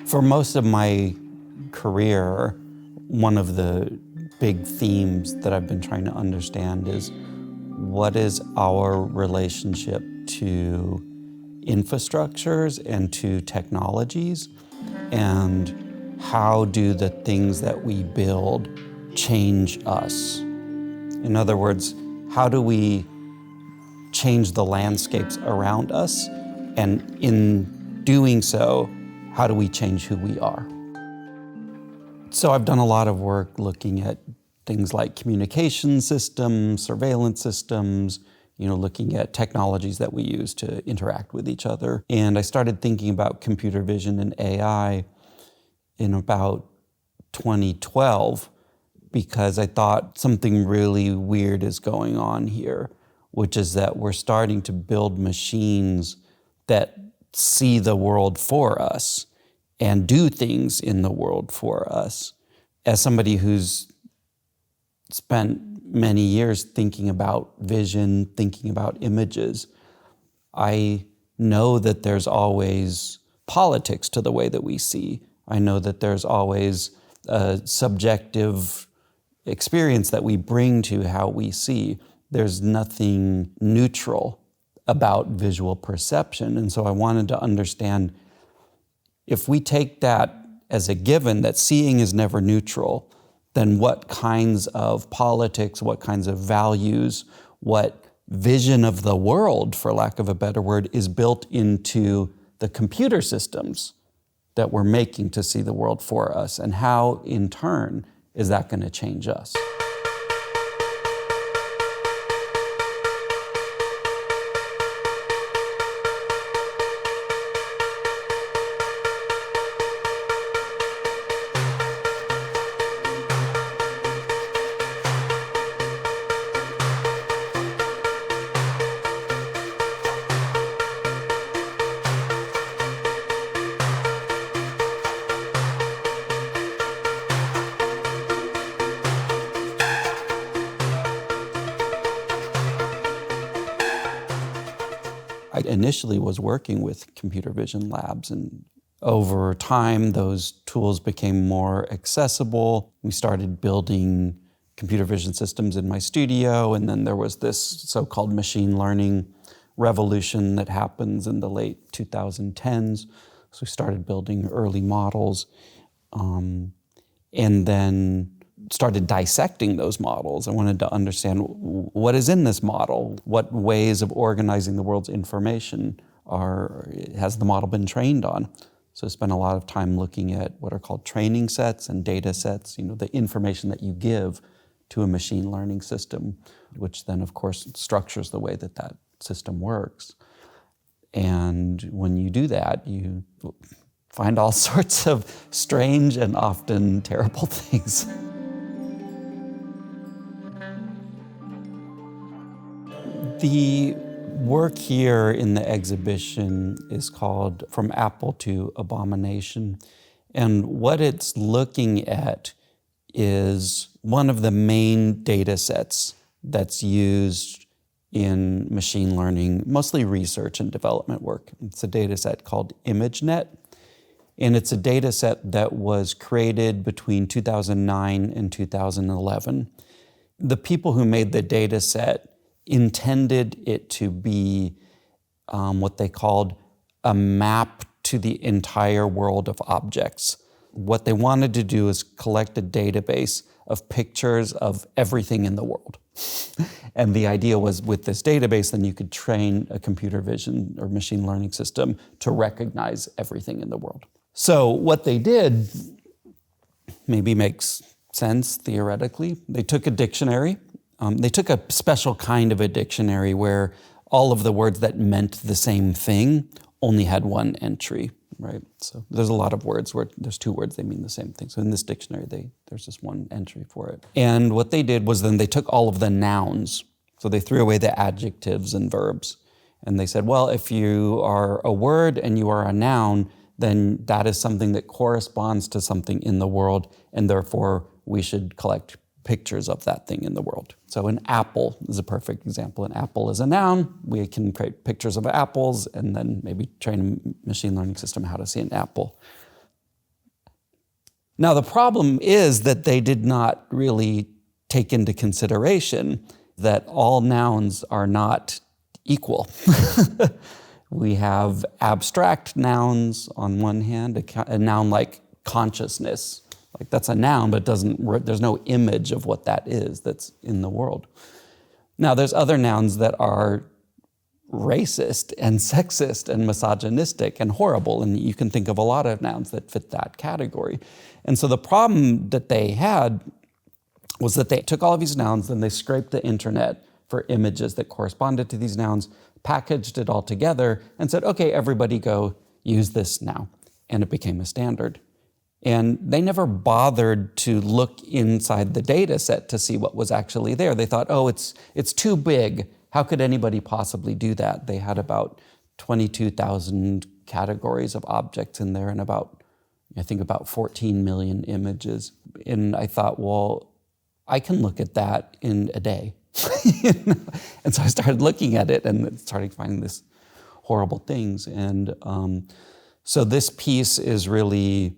For most of my career, one of the big themes that I've been trying to understand is what is our relationship to infrastructures and to technologies, and how do the things that we build change us? In other words, how do we change the landscapes around us? And in doing so, how do we change who we are? So I've done a lot of work looking at things like communication systems, surveillance systems, looking at technologies that we use to interact with each other. And I started thinking about computer vision and AI in about 2012 because I thought something really weird is going on here, which is that we're starting to build machines that see the world for us and do things in the world for us. As somebody who's spent many years thinking about vision, thinking about images, I know that there's always politics to the way that we see. I know that there's always a subjective experience that we bring to how we see. There's nothing neutral about visual perception. And so I wanted to understand, if we take that as a given, that seeing is never neutral, then what kinds of politics, what kinds of values, what vision of the world, for lack of a better word, is built into the computer systems that we're making to see the world for us, and how, in turn, is that going to change us? I initially was working with computer vision labs, and over time those tools became more accessible. We started building computer vision systems in my studio, and then there was this so-called machine learning revolution that happens in the late 2010s. So we started building early models, and then started dissecting those models. I wanted to understand what is in this model, what ways of organizing the world's information has the model been trained on. So I spent a lot of time looking at what are called training sets and data sets, the information that you give to a machine learning system, which then of course structures the way that that system works. And when you do that, you find all sorts of strange and often terrible things. The work here in the exhibition is called From Apple to Abomination. And what it's looking at is one of the main data sets that's used in machine learning, mostly research and development work. It's a data set called ImageNet. And it's a data set that was created between 2009 and 2011. The people who made the data set intended it to be what they called a map to the entire world of objects. What they wanted to do is collect a database of pictures of everything in the world. And the idea was, with this database, then you could train a computer vision or machine learning system to recognize everything in the world. So what they did maybe makes sense theoretically. They took a dictionary. They took a special kind of a dictionary where all of the words that meant the same thing only had one entry, right? So there's a lot of words where there's two words, they mean the same thing. So in this dictionary, there's just one entry for it. And what they did was then they took all of the nouns. So they threw away the adjectives and verbs. And they said, well, if you are a word and you are a noun, then that is something that corresponds to something in the world, and therefore we should collect pictures of that thing in the world. So an apple is a perfect example. An apple is a noun. We can create pictures of apples and then maybe train a machine learning system how to see an apple. Now, the problem is that they did not really take into consideration that all nouns are not equal. We have abstract nouns on one hand, a noun like consciousness. Like that's a noun, but there's no image of what that is that's in the world. Now, there's other nouns that are racist and sexist and misogynistic and horrible, and you can think of a lot of nouns that fit that category. And so the problem that they had was that they took all of these nouns, then they scraped the internet for images that corresponded to these nouns, packaged it all together, and said, okay, everybody go use this now. And it became a standard. And they never bothered to look inside the data set to see what was actually there. They thought, oh, it's too big. How could anybody possibly do that? They had about 22,000 categories of objects in there and about 14 million images. And I thought, well, I can look at that in a day. And so I started looking at it and started finding these horrible things. And so this piece is really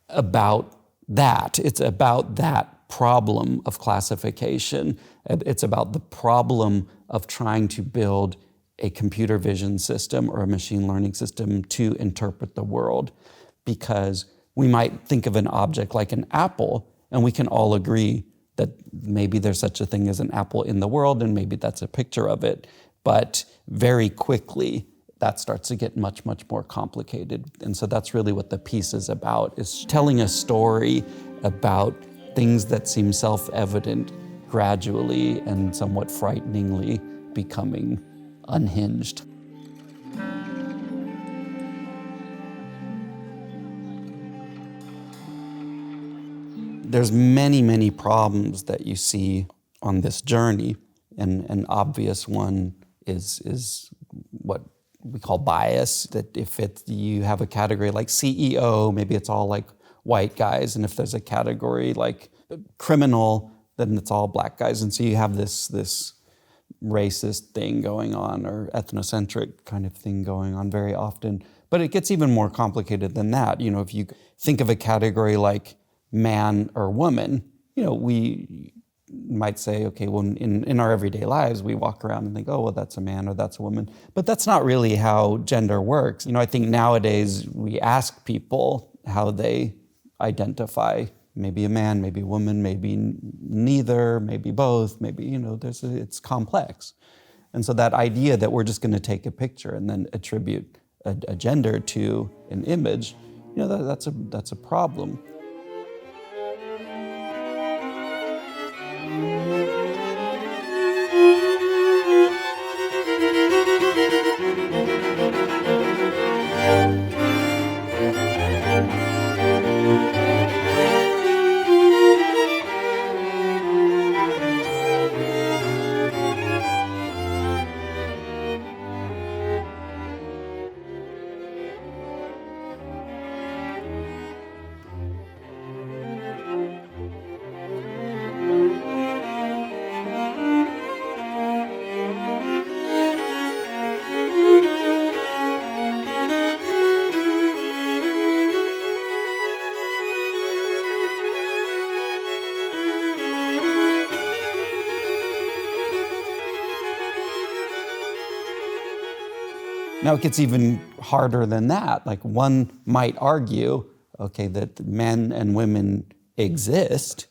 about that. It's about that problem of classification. It's about the problem of trying to build a computer vision system or a machine learning system to interpret the world. Because we might think of an object like an apple, and we can all agree that maybe there's such a thing as an apple in the world, and maybe that's a picture of it. But very quickly, that starts to get much, much more complicated. And so that's really what the piece is about, is telling a story about things that seem self-evident gradually and somewhat frighteningly becoming unhinged. There's many, many problems that you see on this journey, and an obvious one is what we call bias, that if you have a category like CEO, maybe it's all like white guys, and if there's a category like criminal, then it's all black guys. And so you have this racist thing going on, or ethnocentric kind of thing going on very often. But it gets even more complicated than that. You know, if you think of a category like man or woman, you know, we might say, okay, well, in our everyday lives, we walk around and think, oh, well, that's a man or that's a woman. But that's not really how gender works. You know, I think nowadays we ask people how they identify, maybe a man, maybe a woman, maybe neither, maybe both, maybe, you know, it's complex. And so that idea that we're just going to take a picture and then attribute a gender to an image, you know, that's a problem. Now it gets even harder than that. Like one might argue, okay, that men and women exist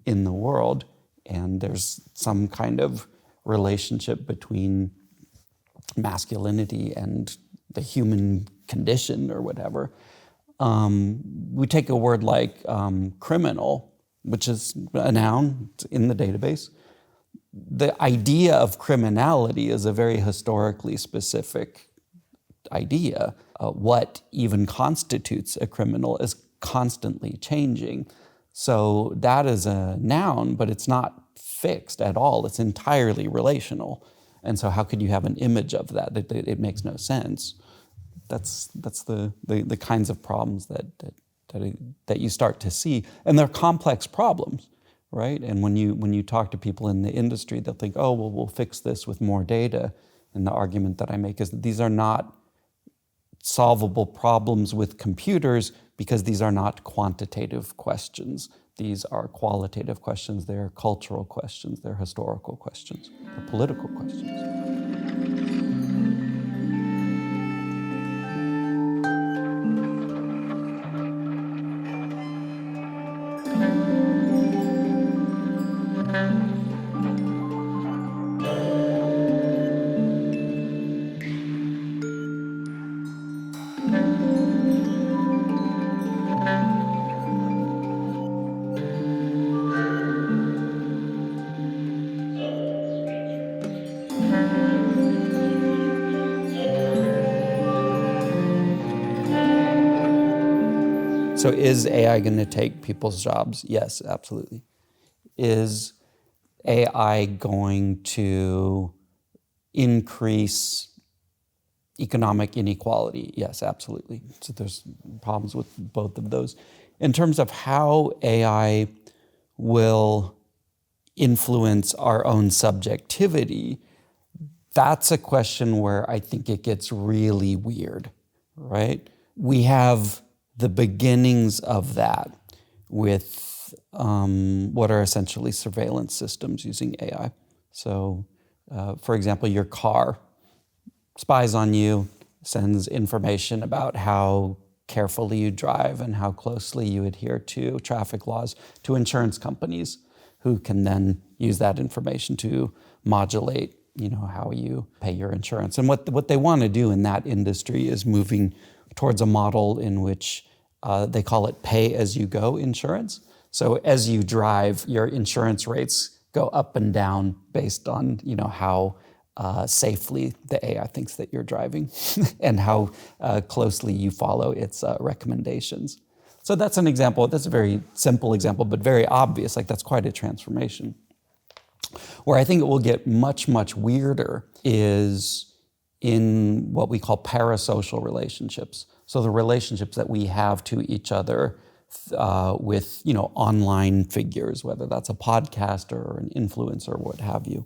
in the world, and there's some kind of relationship between masculinity and the human condition or whatever. We take a word like criminal, which is a noun in the database. The idea of criminality is a very historically specific idea. What even constitutes a criminal is constantly changing. So that is a noun, but it's not fixed at all. It's entirely relational. And so how could you have an image of that? It makes no sense. That's the kinds of problems that you start to see. And they're complex problems, right? And when you talk to people in the industry, they'll think, oh, well, we'll fix this with more data. And the argument that I make is that these are not solvable problems with computers because these are not quantitative questions. These are qualitative questions, they're cultural questions, they're historical questions, they're political questions. So is AI going to take people's jobs? Yes, absolutely. Is AI going to increase economic inequality? Yes, absolutely. So there's problems with both of those. In terms of how AI will influence our own subjectivity, that's a question where I think it gets really weird, right? We have the beginnings of that with what are essentially surveillance systems using AI. So, for example, your car spies on you, sends information about how carefully you drive and how closely you adhere to traffic laws to insurance companies, who can then use that information to modulate, how you pay your insurance. And what they want to do in that industry is moving towards a model in which they call it pay-as-you-go insurance. So as you drive, your insurance rates go up and down based on how safely the AI thinks that you're driving and how closely you follow its recommendations. So that's an example. That's a very simple example, but very obvious. Like, that's quite a transformation. Where I think it will get much, much weirder is in what we call parasocial relationships. So the relationships that we have to each other with online figures, whether that's a podcaster or an influencer or what have you.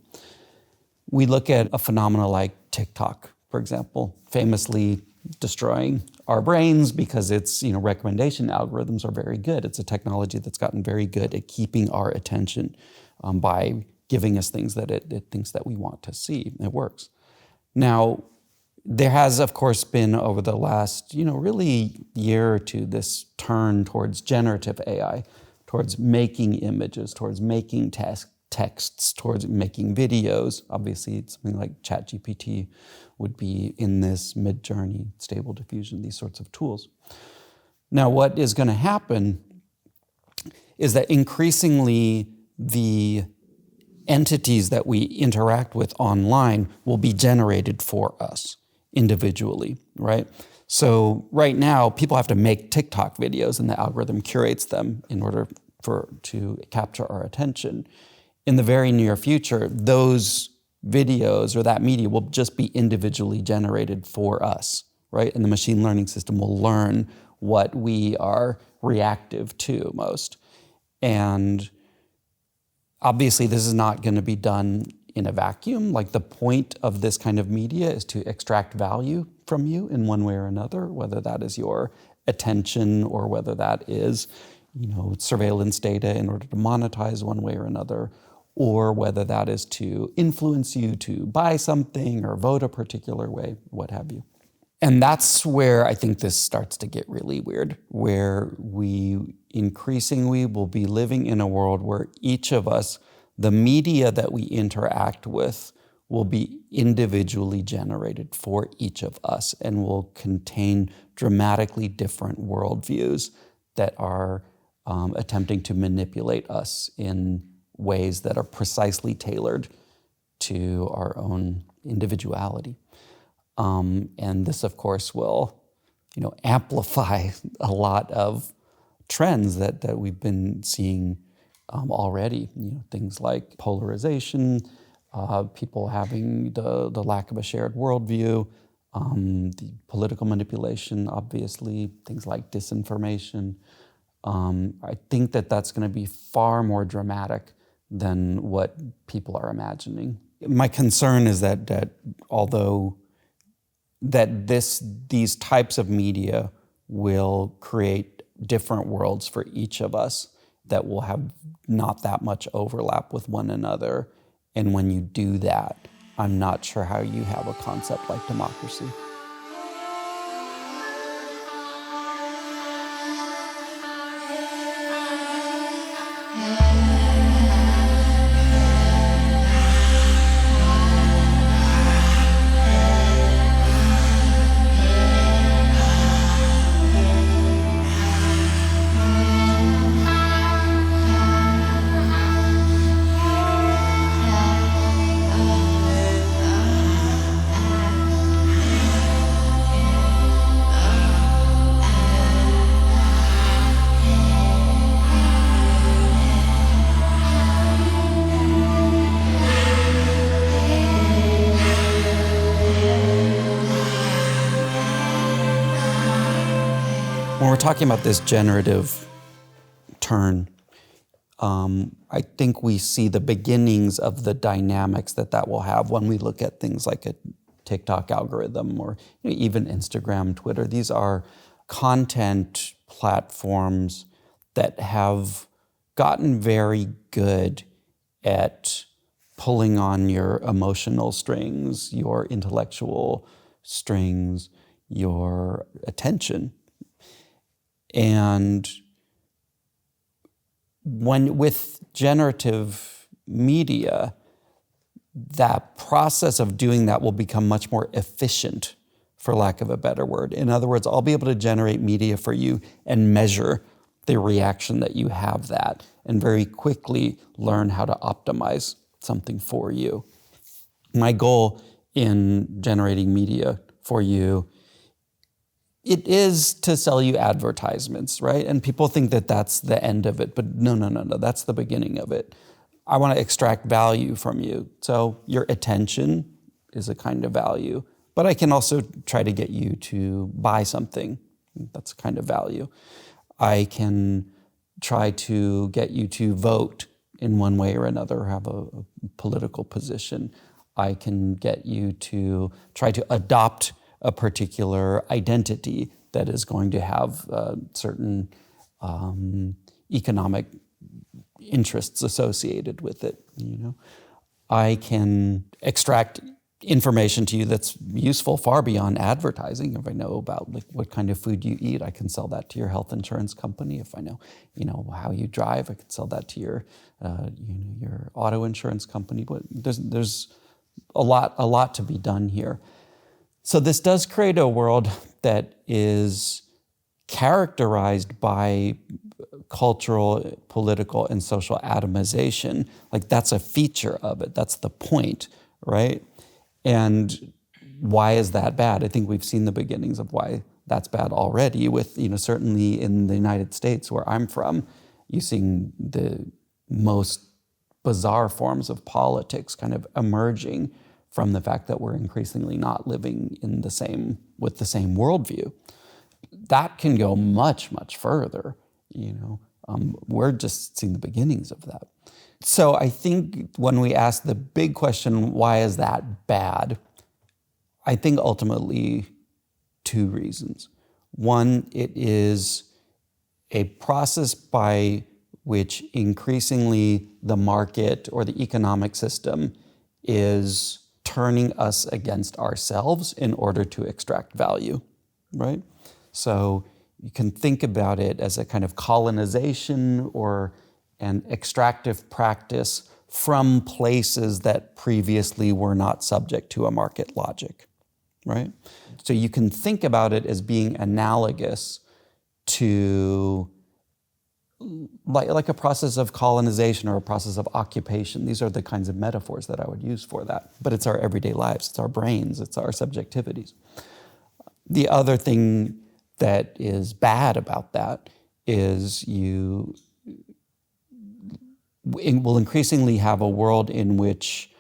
We look at a phenomena like TikTok, for example, famously destroying our brains because its recommendation algorithms are very good. It's a technology that's gotten very good at keeping our attention by giving us things that it thinks that we want to see. It works. Now, there has, of course, been over the last, really year or two, this turn towards generative AI, towards making images, towards making texts, towards making videos. Obviously, something like ChatGPT would be in this Mid-Journey, Stable Diffusion, these sorts of tools. Now, what is going to happen is that increasingly the entities that we interact with online will be generated for us individually, right? So right now, people have to make TikTok videos and the algorithm curates them in order to capture our attention. In the very near future, those videos or that media will just be individually generated for us, right? And the machine learning system will learn what we are reactive to most. And obviously, this is not going to be done in a vacuum. Like, the point of this kind of media is to extract value from you in one way or another, whether that is your attention or whether that is, surveillance data in order to monetize one way or another, or whether that is to influence you to buy something or vote a particular way, what have you. And that's where I think this starts to get really weird, where we increasingly will be living in a world where each of us, the media that we interact with, will be individually generated for each of us and will contain dramatically different worldviews that are attempting to manipulate us in ways that are precisely tailored to our own individuality. And this, of course, will, amplify a lot of trends that we've been seeing already. Things like polarization, people having the lack of a shared worldview, the political manipulation, obviously, things like disinformation. I think that's going to be far more dramatic than what people are imagining. My concern is that although that these types of media will create different worlds for each of us that will have not that much overlap with one another. And when you do that, I'm not sure how you have a concept like democracy. When we're talking about this generative turn, I think we see the beginnings of the dynamics that will have when we look at things like a TikTok algorithm or even Instagram, Twitter. These are content platforms that have gotten very good at pulling on your emotional strings, your intellectual strings, your attention. And with generative media, that process of doing that will become much more efficient, for lack of a better word. In other words, I'll be able to generate media for you and measure the reaction that you have that, and very quickly learn how to optimize something for you. My goal in generating media for you, it is to sell you advertisements, right? And people think that that's the end of it, but no, that's the beginning of it. I want to extract value from you. So your attention is a kind of value, but I can also try to get you to buy something. That's a kind of value. I can try to get you to vote in one way or another, have a political position. I can get you to try to adopt a particular identity that is going to have certain economic interests associated with it. I can extract information to you that's useful far beyond advertising. If I know about what kind of food you eat, I can sell that to your health insurance company. If I know, how you drive, I can sell that to your auto insurance company. But there's a lot to be done here. So this does create a world that is characterized by cultural, political, and social atomization. Like that's a feature of it. That's the point, right? And why is that bad? I think we've seen the beginnings of why that's bad already with, certainly in the United States where I'm from, you're seeing the most bizarre forms of politics kind of emerging from the fact that we're increasingly not living with the same worldview. That can go much, much further, We're just seeing the beginnings of that. So I think when we ask the big question, why is that bad? I think ultimately 2 reasons. One, it is a process by which increasingly the market or the economic system is turning us against ourselves in order to extract value, right? So you can think about it as a kind of colonization or an extractive practice from places that previously were not subject to a market logic, right? So you can think about it as being analogous to like a process of colonization or a process of occupation. These are the kinds of metaphors that I would use for that. But it's our everyday lives, it's our brains, it's our subjectivities. The other thing that is bad about that is you will increasingly have a world in which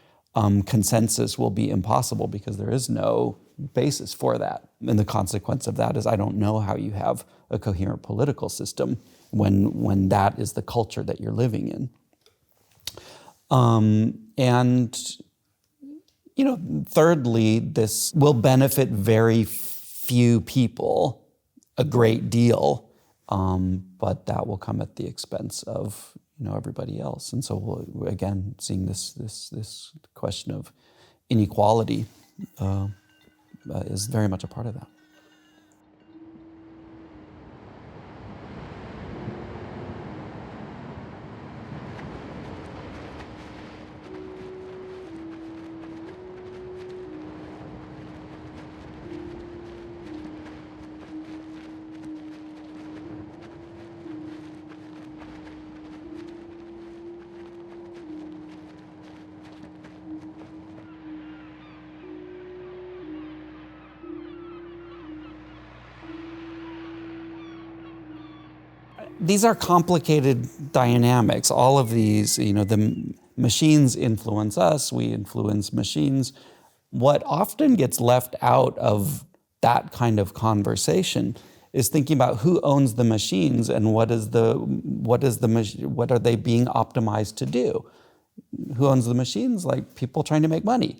consensus will be impossible because there is no basis for that. And the consequence of that is I don't know how you have a coherent political system when that is the culture that you're living in. And Thirdly, this will benefit very few people a great deal, but that will come at the expense of everybody else. And so we're again seeing this question of inequality is very much a part of that. These are complicated dynamics. All of these, the machines influence us, we influence machines. What often gets left out of that kind of conversation is thinking about who owns the machines and what are they being optimized to do? Who owns the machines? Like people trying to make money.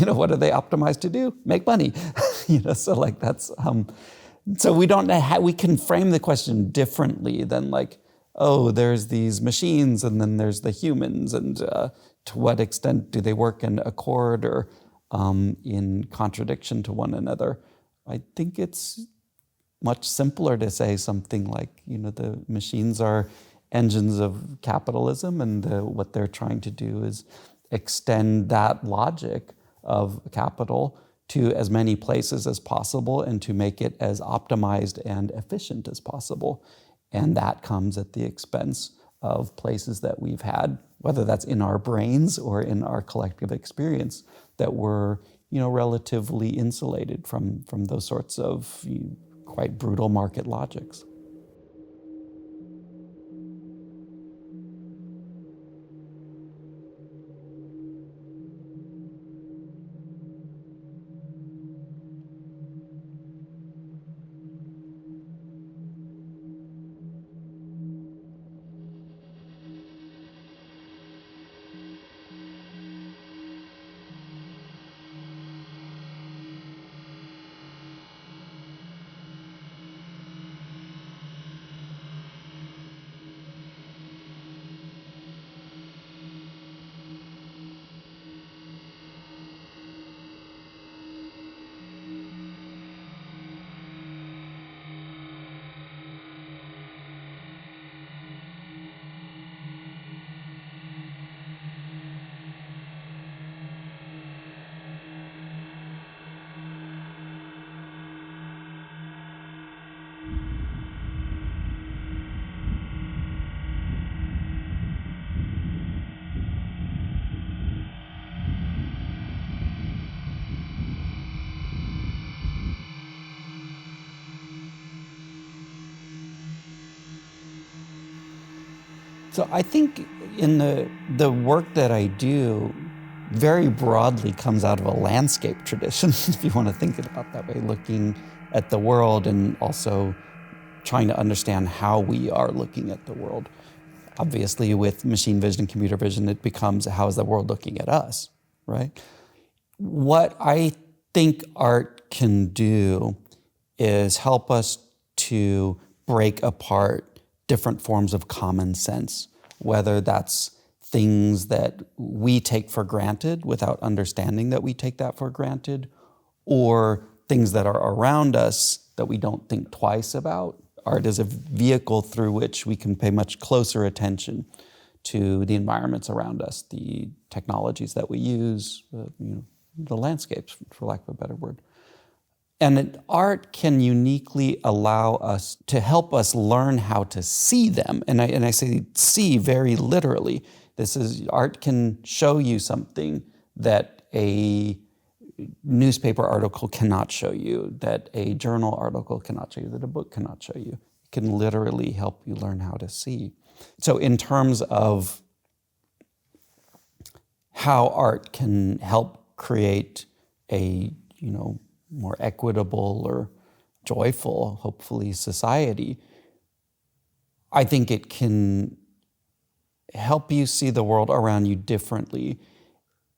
What are they optimized to do? Make money. So like that's so we don't we can frame the question differently than like, oh, there's these machines and then there's the humans, and to what extent do they work in accord or in contradiction to one another? I think it's much simpler to say something like, the machines are engines of capitalism, and what they're trying to do is extend that logic of capital to as many places as possible and to make it as optimized and efficient as possible. And that comes at the expense of places that we've had, whether that's in our brains or in our collective experience, that we're relatively insulated from those sorts of quite brutal market logics. So I think in the work that I do very broadly comes out of a landscape tradition, if you want to think about it that way, looking at the world and also trying to understand how we are looking at the world. Obviously, with machine vision and computer vision, it becomes how is the world looking at us, right? What I think art can do is help us to break apart different forms of common sense, whether that's things that we take for granted without understanding that we take that for granted, or things that are around us that we don't think twice about. Art is a vehicle through which we can pay much closer attention to the environments around us, the technologies that we use, the landscapes, for lack of a better word. And art can uniquely allow us to help us learn how to see them. And I say see very literally. Art can show you something that a newspaper article cannot show you, that a journal article cannot show you, that a book cannot show you. It can literally help you learn how to see. So in terms of how art can help create a, more equitable or joyful, hopefully, society, I think it can help you see the world around you differently.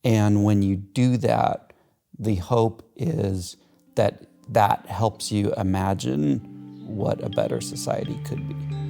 And when you do that, the hope is that that helps you imagine what a better society could be.